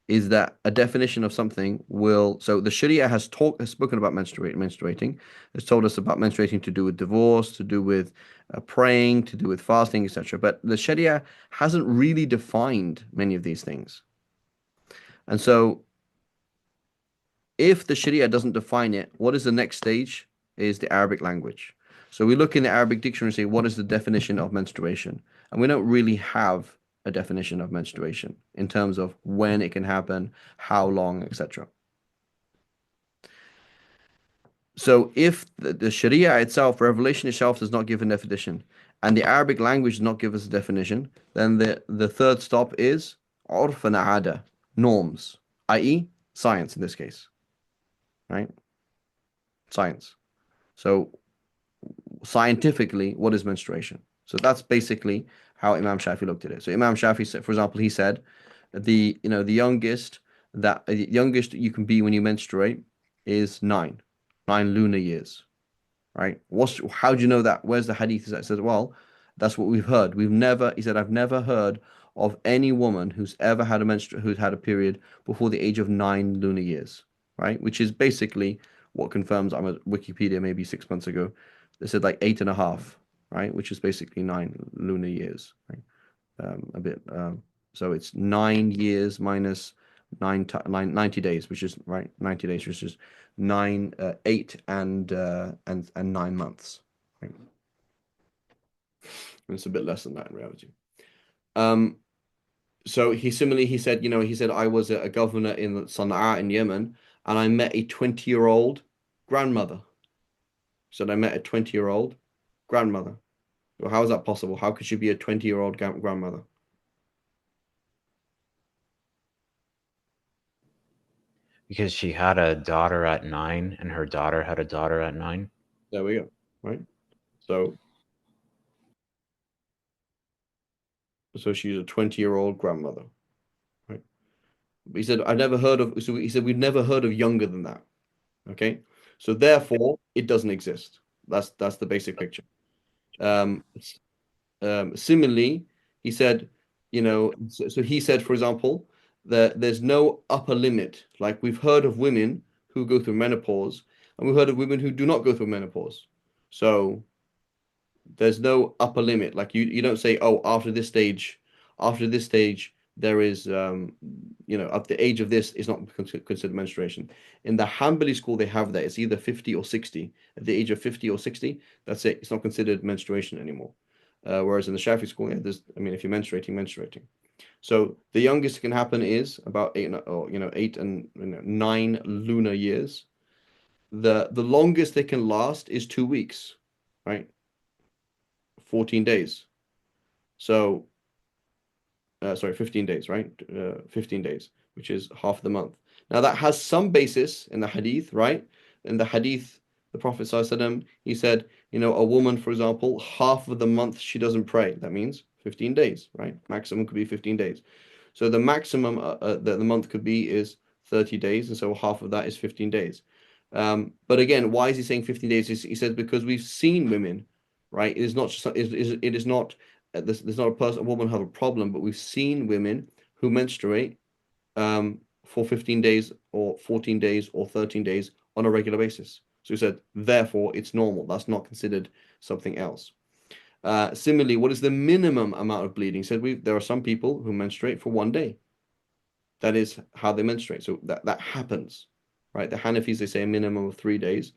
is that a definition of something will. So the Sharia has spoken about menstruating, has told us about menstruating to do with divorce, to do with praying, to do with fasting, etc. But the Sharia hasn't really defined many of these things, and so if the Sharia doesn't define it, what is the next stage? Is the Arabic language. So we look in the Arabic dictionary and say, what is the definition of menstruation? And we don't really have a definition of menstruation in terms of when it can happen, how long, etc. So if the Sharia itself, revelation itself, does not give a definition, and the Arabic language does not give us a definition, then the third stop is urf and aada, norms, i.e., science in this case, right? Science. So scientifically, what is menstruation? So that's basically how Imam Shafi looked at it. So Imam Shafi said, for example, he said the youngest you can be when you menstruate is nine lunar years, right? How do you know that? Where's the hadith that says, well, that's what we've heard. He said, I've never heard of any woman who's ever had who's had a period before the age of 9 lunar years, right? Which is basically what confirms. I'm at Wikipedia maybe 6 months ago. They said like 8.5, right? Which is basically 9 lunar years, right? A bit. So it's 9 years minus 90 days, which is right. 90 days, which is 8 and 9 months. Right? It's a bit less than that in reality. Um, so he said, he said I was a governor in Sana'a in Yemen, and I met a 20-year-old grandmother. So I met a 20-year-old grandmother. Well, how is that possible? How could she be a 20-year-old grandmother? Because she had a daughter at 9 and her daughter had a daughter at 9. There we go. Right. So she's a 20-year-old grandmother. Right. But he said, he said, we've never heard of younger than that. Okay. So therefore, it doesn't exist. That's the basic picture. Um, Similarly, he said, so he said, for example, that there's no upper limit. Like we've heard of women who go through menopause, and we've heard of women who do not go through menopause. So there's no upper limit. Like you don't say, oh, after this stage, there is, at the age of this is not considered menstruation. In the Hanbali school, they have that. It's either 50 or 60. At the age of 50 or 60, that's it. It's not considered menstruation anymore. Whereas in the Shafi school, if you're menstruating. So the youngest it can happen is about 8 and 9 lunar years. The longest they can last is 2 weeks, right? 14 days. So, sorry, 15 days, right? 15 days, which is half the month. Now, that has some basis in the hadith, right? In the hadith, the Prophet ﷺ, he said, a woman, for example, half of the month she doesn't pray. That means 15 days, right? Maximum could be 15 days. So the maximum that the month could be is 30 days, and so half of that is 15 days. But again, why is he saying 15 days? He says because we've seen women, right? It is not just it is not there's not a woman have a problem, but we've seen women who menstruate for 15 days or 14 days or 13 days on a regular basis. So he said, therefore, it's normal. That's not considered something else. Similarly, what is the minimum amount of bleeding? He said there are some people who menstruate for 1 day. That is how they menstruate. So that happens, right? The Hanafis, they say a minimum of 3 days.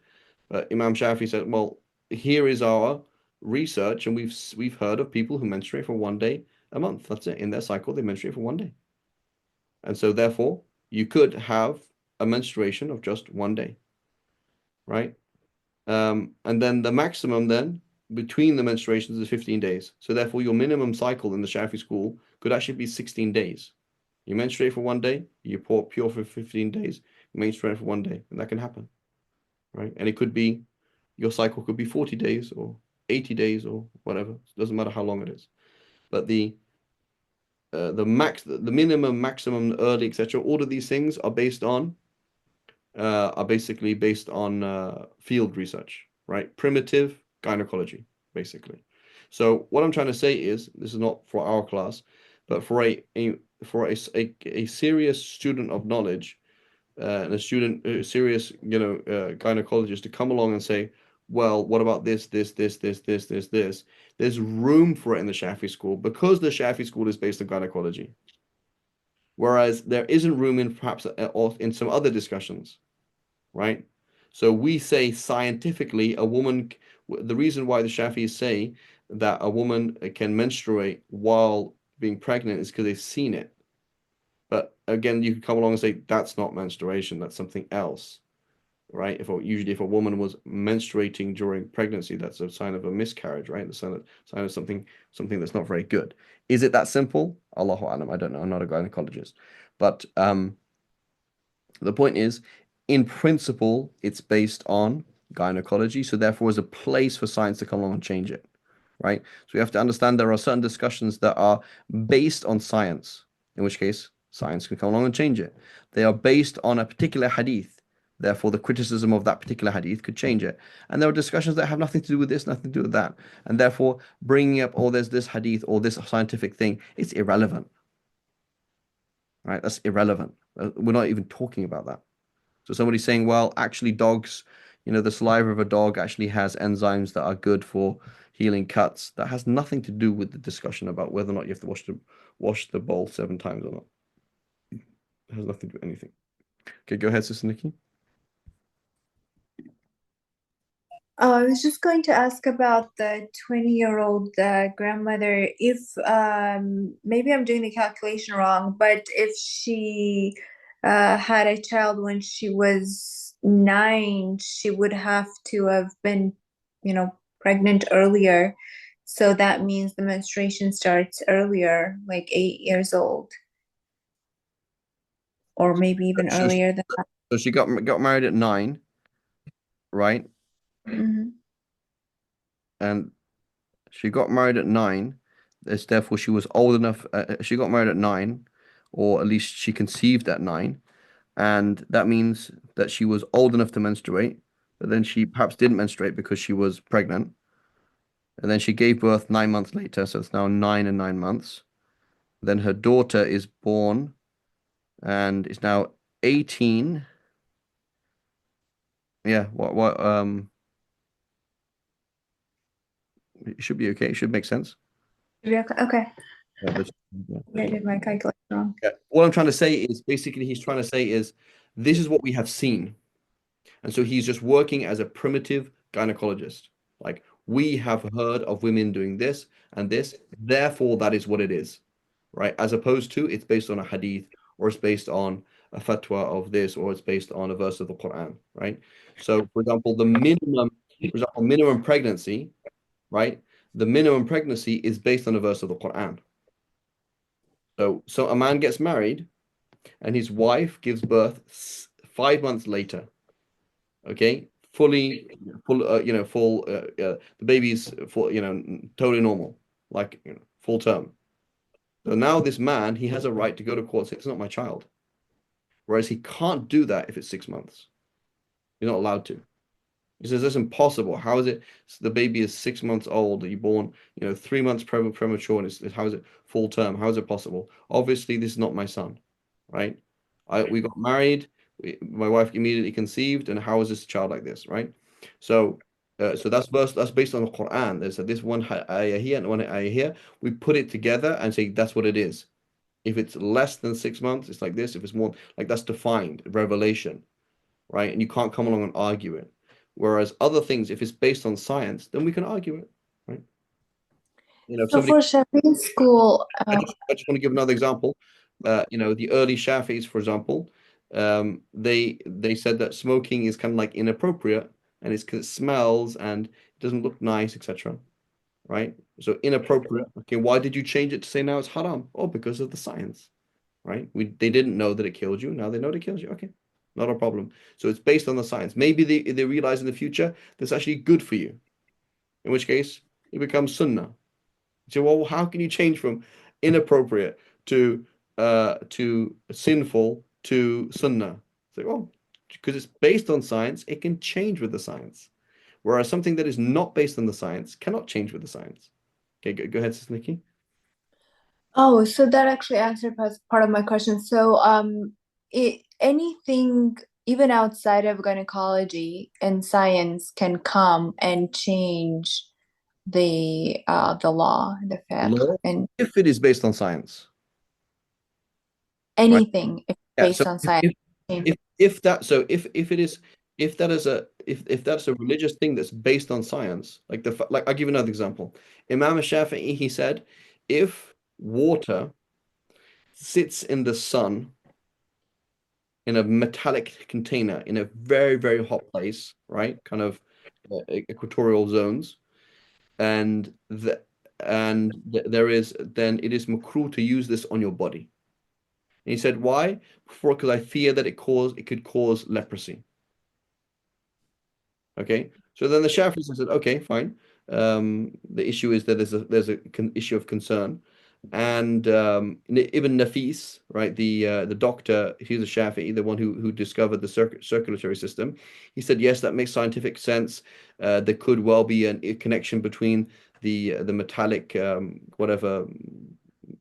Imam Shafi said, well, here is our research, and we've heard of people who menstruate for 1 day a month. That's it. In their cycle, they menstruate for 1 day. And so therefore, you could have a menstruation of just 1 day, right? And then the maximum then between the menstruations is 15 days. So therefore, your minimum cycle in the Shafi school could actually be 16 days. You menstruate for 1 day, you pure for 15 days, you menstruate for 1 day, and that can happen, right? And it could be your cycle could be 40 days or 80 days or whatever. It doesn't matter how long it is. But the minimum, maximum, early, etc. All of these things are basically based on field research, right? Primitive gynecology, basically. So what I'm trying to say is, this is not for our class, but for a serious student of knowledge, and a serious gynecologist to come along and say, well, what about this? There's room for it in the Shafi school because the Shafi school is based on gynecology, whereas there isn't room in perhaps or in some other discussions, right? So we say scientifically the reason why the Shafis say that a woman can menstruate while being pregnant is because they've seen it. But again, you could come along and say that's not menstruation, that's something else, right? Usually if a woman was menstruating during pregnancy, that's a sign of a miscarriage, right? The sign of something that's not very good. Is it that simple? Allahu alam, I don't know. I'm not a gynecologist. But the point is, in principle, it's based on gynecology. So therefore, is a place for science to come along and change it, right? So we have to understand there are certain discussions that are based on science, in which case science can come along and change it. They are based on a particular hadith. Therefore, the criticism of that particular hadith could change it. And there are discussions that have nothing to do with this, nothing to do with that. And therefore, bringing up, oh, there's this hadith or this scientific thing, it's irrelevant, right? That's irrelevant. We're not even talking about that. So somebody's saying, well, actually, dogs, the saliva of a dog actually has enzymes that are good for healing cuts. That has nothing to do with the discussion about whether or not you have to wash the bowl 7 times or not. It has nothing to do with anything. Okay, go ahead, Sister Nikki. Oh, I was just going to ask about the 20-year-old grandmother. If maybe I'm doing the calculation wrong, but if she had a child when she was 9, she would have to have been, pregnant earlier. So that means the menstruation starts earlier, like 8 years old, or maybe even So she, earlier than that. so she got married at 9, right? Mhm. And she got married at 9. Therefore, she was old enough. She got married at 9, or at least she conceived at 9. And that means that she was old enough to menstruate, but then she perhaps didn't menstruate because she was pregnant. And then she gave birth 9 months later, so it's now 9 and 9 months. Then her daughter is born and is now 18. Yeah, it should be okay. It should make sense. Okay. Yeah, I did my calculation wrong. yeah. What I'm trying to say is basically he's trying to say is this is what we have seen. And so he's just working as a primitive gynecologist. Like we have heard of women doing this and this, therefore that is what it is, right? As opposed to it's based on a hadith or it's based on a fatwa of this or it's based on a verse of the Quran, right? So, for example, minimum pregnancy, right? The minimum pregnancy is based on a verse of the Quran. So a man gets married and his wife gives birth 5 months later. Okay, the baby's full, totally normal, like full term. So now this man, he has a right to go to court and say, it's not my child. Whereas he can't do that if it's 6 months. He's not allowed to. He says that's impossible. How is it the baby is 6 months old, you born, 3 months premature, and how is it full term? How is it possible? Obviously, this is not my son, right? We got married, my wife immediately conceived, and how is this child like this, right? So, so that's based on the Quran. There's this one ayah here and one ayah here. We put it together and say that's what it is. If it's less than 6 months, it's like this. If it's more, like that's defined, revelation, right? And you can't come along and argue it. Whereas other things, if it's based on science, then we can argue it, right? If So somebody, for Shafi'i school, I just want to give another example. The early Shafis, for example, they said that smoking is kind of like inappropriate, and it's because it smells and it doesn't look nice, etc. Right? So inappropriate. Okay, why did you change it to say now it's haram? Oh, because of the science, right? They didn't know that it killed you. Now they know that it kills you. Okay, not a problem. So it's based on the science. Maybe they realize in the future that's actually good for you, in which case it becomes sunnah. So, well, how can you change from inappropriate to sinful to sunnah? It's like, well, because it's based on science, it can change with the science. Whereas something that is not based on the science cannot change with the science. Okay, go ahead, Sis Nikki. oh, so that actually answered part of my question. So, anything even outside of gynecology and science can come and change the law, the fiqh, Law, and if it is based on science, right? anything if Yeah. So based on science. if it is if that's a religious thing that's based on science, like I'll give you another example. Imam Shafi'i, he said, if water sits in the sun in a metallic container in a very, very hot place, right? Kind of equatorial zones, and there is then it is makruh to use this on your body. And he said, why? Because I fear that it could cause leprosy. Okay, so then the Shafi'is said, okay, fine. The issue is that there's a issue of concern, and Ibn Nafis, right, the doctor, he's a Shafi'i, the one who discovered the circulatory system. He said, yes, that makes scientific sense. There could well be a connection between the metallic whatever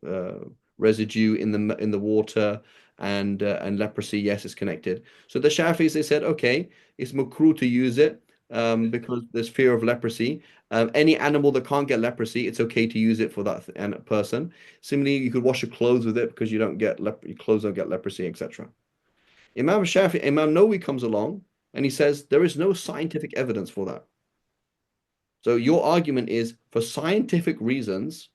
uh, residue in the water and leprosy. Yes, it's connected. So the Shafi'is, they said, okay, it's makruh to use it because there's fear of leprosy. Any animal that can't get leprosy, it's okay to use it for that person. Similarly, you could wash your clothes with it because you don't get your clothes don't get leprosy, etc. Imam Nawawi comes along and he says there is no scientific evidence for that. So your argument is for scientific reasons,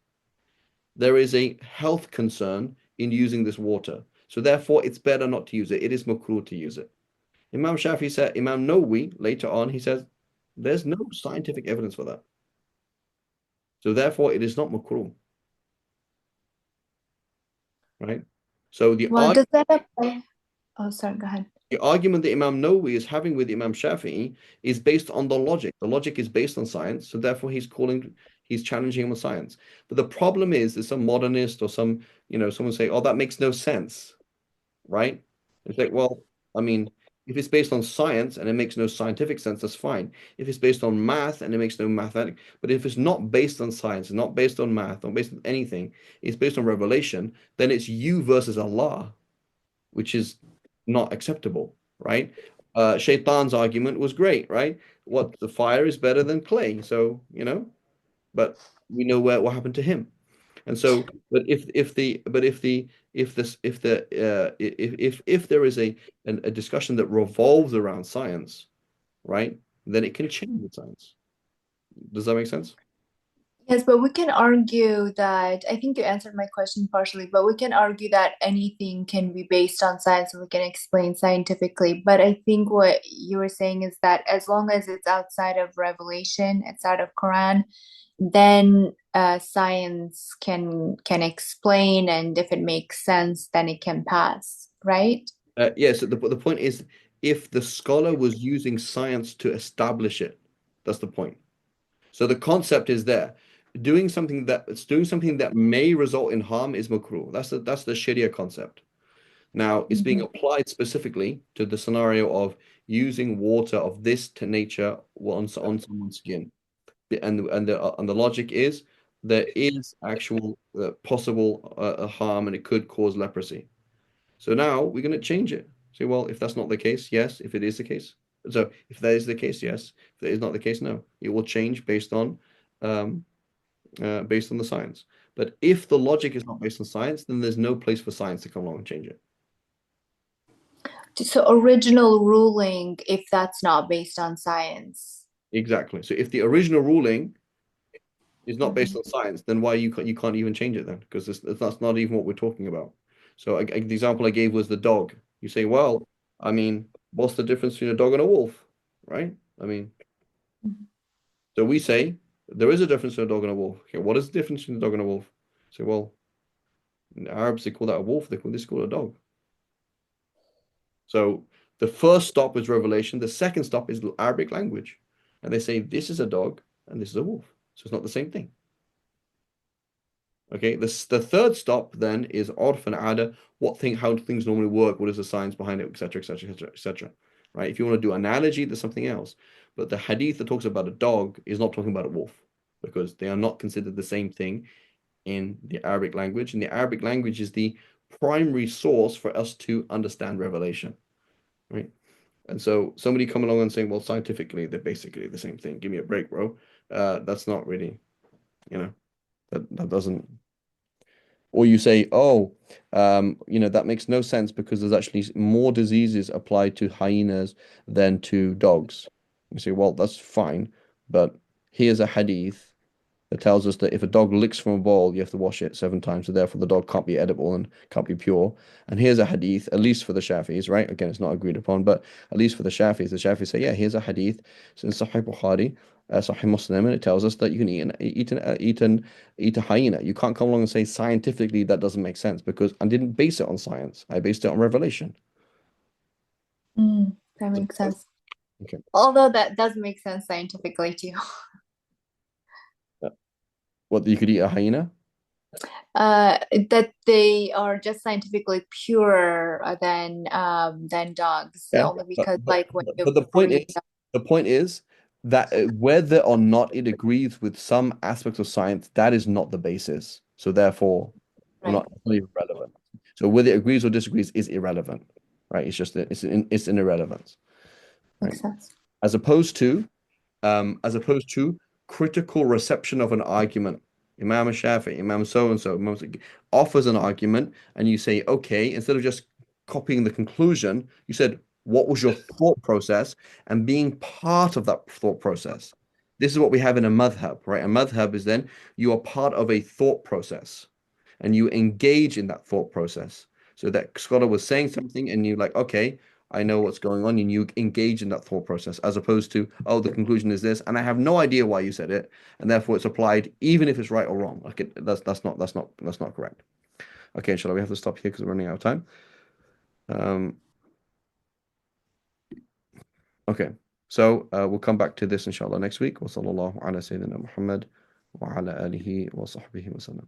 there is a health concern in using this water. So therefore, it's better not to use it. It is makruh to use it. Imam Nawawi, later on, he says, there's no scientific evidence for that. So therefore, it is not makruh, right? So Well, does that apply? Oh, sorry, go ahead. the argument that Imam Nawawi is having with Imam Shafi'i is based on the logic. The logic is based on science, so therefore he's challenging him on science. But the problem is, there's some modernist or someone say, "Oh, that makes no sense," right? It's like, well, I mean, if it's based on science and it makes no scientific sense, that's fine. If it's based on math and it makes no mathematic, but if it's not based on science, not based on math, not based on anything, it's based on revelation, then it's you versus Allah, which is not acceptable, right? Shaitan's argument was great, right? What the fire is better than clay, so but we know what happened to him. And so, but if the but if this if the if there is a discussion that revolves around science, right, then it can change with science. Does that make sense? Yes, but we can argue that, I think you answered my question partially, but we can argue that anything can be based on science and we can explain scientifically. But I think what you were saying is that as long as it's outside of revelation, outside of Quran, then science can explain, and if it makes sense, then it can pass, right? Yes. The point is, if the scholar was using science to establish it, that's the point. So the concept is there. Doing something that may result in harm is makruh. That's the Sharia concept. Now it's being Mhm. applied specifically to the scenario of using water of this to nature on someone's skin. And the logic is there is actual possible harm and it could cause leprosy. So now we're going to change it. Say, well, if that's not the case, yes. If it is the case, so if that is the case, yes. If that is not the case, no. It will change um, based on the science. But if the logic is not based on science, then there's no place for science to come along and change it. So original ruling, if that's not based on science. Exactly. So if the original ruling is not based Mhm. on science, then why you can't even change it then? Because that's not even what we're talking about. So the example I gave was the dog. You say, well, I mean, what's the difference between a dog and a wolf, right? I mean, so we say there is a difference between a dog and a wolf. Okay, what is the difference between a dog and a wolf? Say, well, in the Arabs they call that a wolf. They call this called a dog. So the first stop is revelation. The second stop is Arabic language, and they say this is a dog and this is a wolf. So it's not the same thing. Okay, the third stop then is Orf and Ada, how things normally work, what is the science behind it, etc., etc., etc., etc. Right? If you want to do analogy, there's something else. But the hadith that talks about a dog is not talking about a wolf because they are not considered the same thing in the Arabic language. And the Arabic language is the primary source for us to understand revelation. Right? And so somebody come along and saying, well, scientifically, they're basically the same thing. Give me a break, bro. That's not really, you know, that doesn't. Or you say, oh, that makes no sense because there's actually more diseases applied to hyenas than to dogs. You say, well, that's fine, but here's a hadith that tells us that if a dog licks from a bowl, you have to wash it 7 times, so therefore the dog can't be edible and can't be pure. And here's a hadith, at least for the Shafis, right? Again, it's not agreed upon, but at least for the Shafis say, yeah, here's a hadith. It's in Sahih Bukhari, Sahih Muslim, and it tells us that you can eat a hyena. You can't come along and say scientifically that doesn't make sense because I didn't base it on science. I based it on revelation. That makes sense. Okay. Although that does make sense scientifically too. What, you could eat a hyena? That they are just scientifically purer than dogs, Yeah. only because like when you But the point breed. is, the point is that whether or not it agrees with some aspects of science, that is not the basis. So therefore, Right, it's not even relevant. So whether it agrees or disagrees is irrelevant, right? It's just it's an irrelevance, right? makes sense. As opposed to as opposed to critical reception of an argument. Imam Shafi, Imam so and so, offers an argument, and you say, okay, instead of just copying the conclusion, you said, what was your thought process, and being part of that thought process. This is what we have in a madhab, right? A madhab is then you are part of a thought process and you engage in that thought process. So that scholar was saying something, and you like, okay, I know what's going on, and you engage in that thought process, as opposed to, oh, the conclusion is this, and I have no idea why you said it, and therefore it's applied, even if it's right or wrong. Like that's not correct. Okay, inshallah, we have to stop here because we're running out of time. Um, okay, so we'll come back to this inshallah next week. Wa sallallahu ala sayyidina Muhammad wa ala alihi wa sahbihi wa sallam.